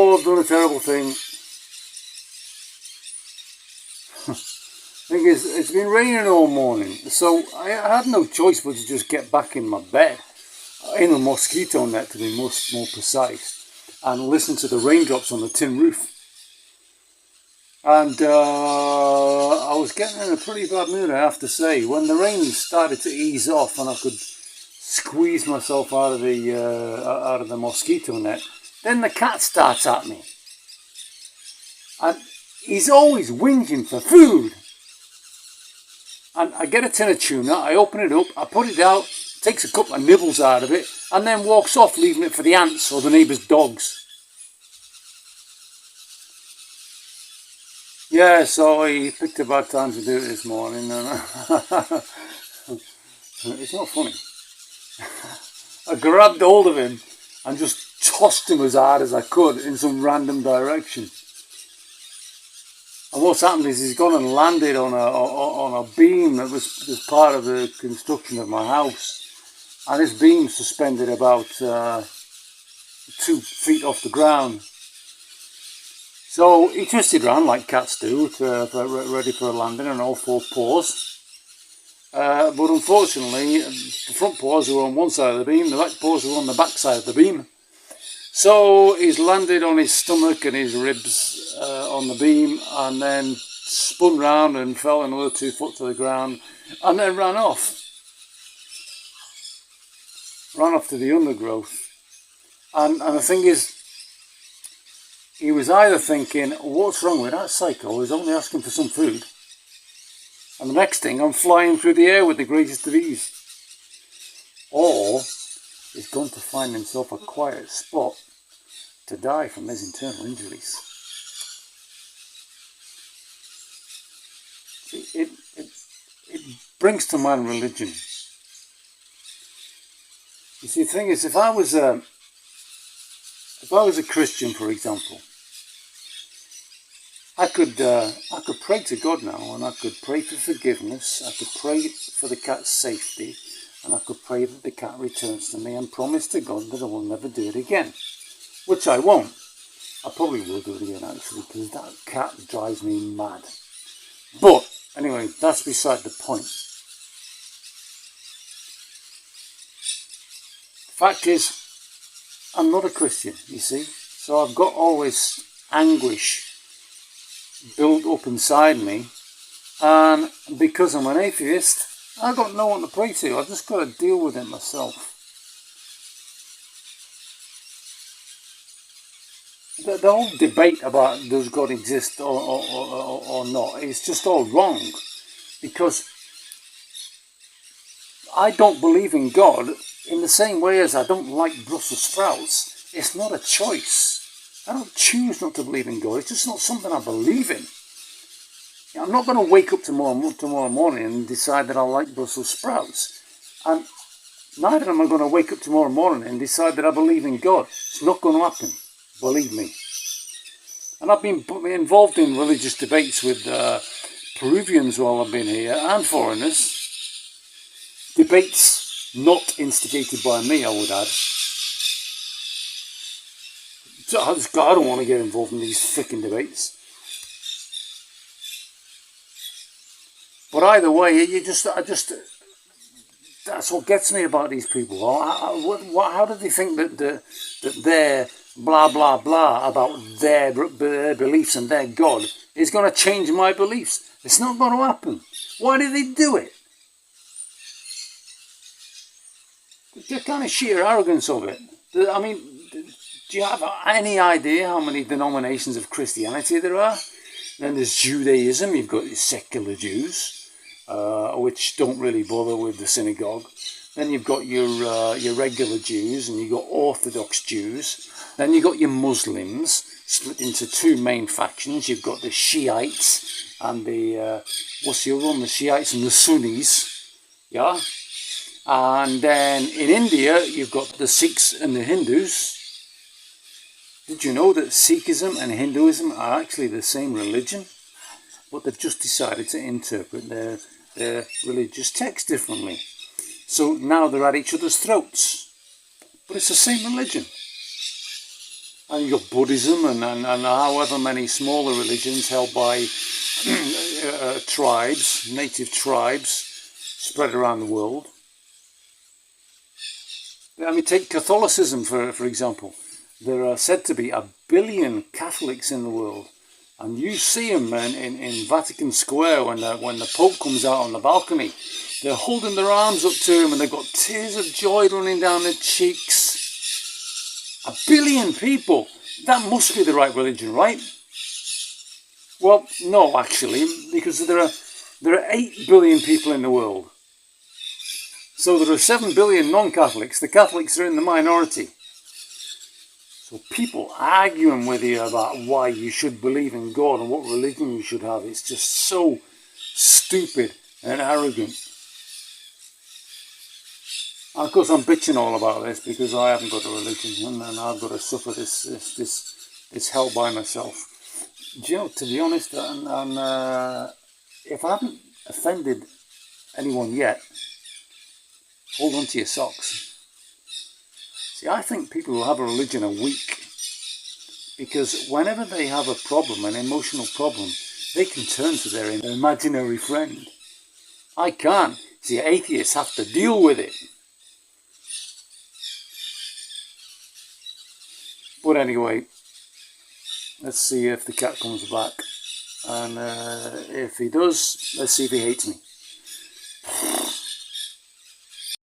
oh, I've done a terrible thing. Thing is, it's been raining all morning, so I had no choice but to just get back in my bed, in a mosquito net to be more precise, and listen to the raindrops on the tin roof. And I was getting in a pretty bad mood, I have to say. When the rain started to ease off and I could squeeze myself out of the mosquito net, then the cat starts at me. And he's always whinging for food. And I get a tin of tuna, I open it up, I put it out, takes a couple of nibbles out of it, and then walks off, leaving it for the ants or the neighbour's dogs. Yeah, so he picked a bad time to do it this morning. And it's not funny. I grabbed hold of him and just tossed him as hard as I could in some random direction. And what's happened is he's gone and landed on a beam that was part of the construction of my house. And this beam's suspended about 2 feet off the ground. So he twisted round like cats do, ready for a landing on all 4 paws. But unfortunately, the front paws were on one side of the beam, the back paws were on the back side of the beam. So he's landed on his stomach and his ribs on the beam, and then spun round and fell another 2 foot to the ground, and then ran off. Ran off to the undergrowth. And the thing is, he was either thinking, what's wrong with that psycho? He's only asking for some food. And the next thing, I'm flying through the air with the greatest of ease. Or he's going to find himself a quiet spot to die from his internal injuries. It brings to mind religion. You see, the thing is, if I was a Christian, for example, I could pray to God now, and I could pray for forgiveness, I could pray for the cat's safety, and I could pray that the cat returns to me, and promise to God that I will never do it again. Which I won't. I probably will do it again, actually, because that cat drives me mad. But, anyway, that's beside the point. The fact is, I'm not a Christian, you see, so I've got all this anguish built up inside me, and because I'm an atheist, I've got no one to pray to. I've just got to deal with it myself. The whole debate about does God exist or not is just all wrong, because I don't believe in God in the same way as I don't like Brussels sprouts. It's not a choice. I don't choose not to believe in God. It's just not something I believe in. I'm not going to wake up tomorrow morning and decide that I like Brussels sprouts. And neither am I going to wake up tomorrow morning and decide that I believe in God. It's not going to happen. Believe me. And I've been involved in religious debates with Peruvians while I've been here, and foreigners. Debates not instigated by me, I would add. So I don't want to get involved in these frickin' debates. But either way, that's what gets me about these people. How do they think that their blah blah blah about their beliefs and their God is going to change my beliefs? It's not going to happen. Why do they do it? The kind of sheer arrogance of it. I mean, do you have any idea how many denominations of Christianity there are? Then there's Judaism. You've got your secular Jews, which don't really bother with the synagogue. Then you've got your regular Jews, and you've got Orthodox Jews. Then you've got your Muslims, split into 2 main factions. You've got the Shiites and the the Shiites and the Sunnis, yeah. And then in India, you've got the Sikhs and the Hindus. Did you know that Sikhism and Hinduism are actually the same religion? But they've just decided to interpret their religious text differently. So now they're at each other's throats. But it's the same religion. And you've got Buddhism and however many smaller religions held by tribes, native tribes, spread around the world. I mean, take Catholicism, for example. There are said to be 1 billion Catholics in the world. And you see them in Vatican Square when the Pope comes out on the balcony. They're holding their arms up to him and they've got tears of joy running down their cheeks. 1 billion people. That must be the right religion, right? Well, no, actually, because there are 8 billion people in the world. So there are 7 billion non-Catholics. The Catholics are in the minority. So people arguing with you about why you should believe in God and what religion you should have, it's just so stupid and arrogant. And of course I'm bitching all about this because I haven't got a religion and I've got to suffer this hell by myself. Do you know, to be honest, if I haven't offended anyone yet, hold on to your socks. See, I think people who have a religion are weak because whenever they have a problem, an emotional problem, they can turn to their imaginary friend. I can't. See, atheists have to deal with it. But anyway, let's see if the cat comes back. And if he does, let's see if he hates me.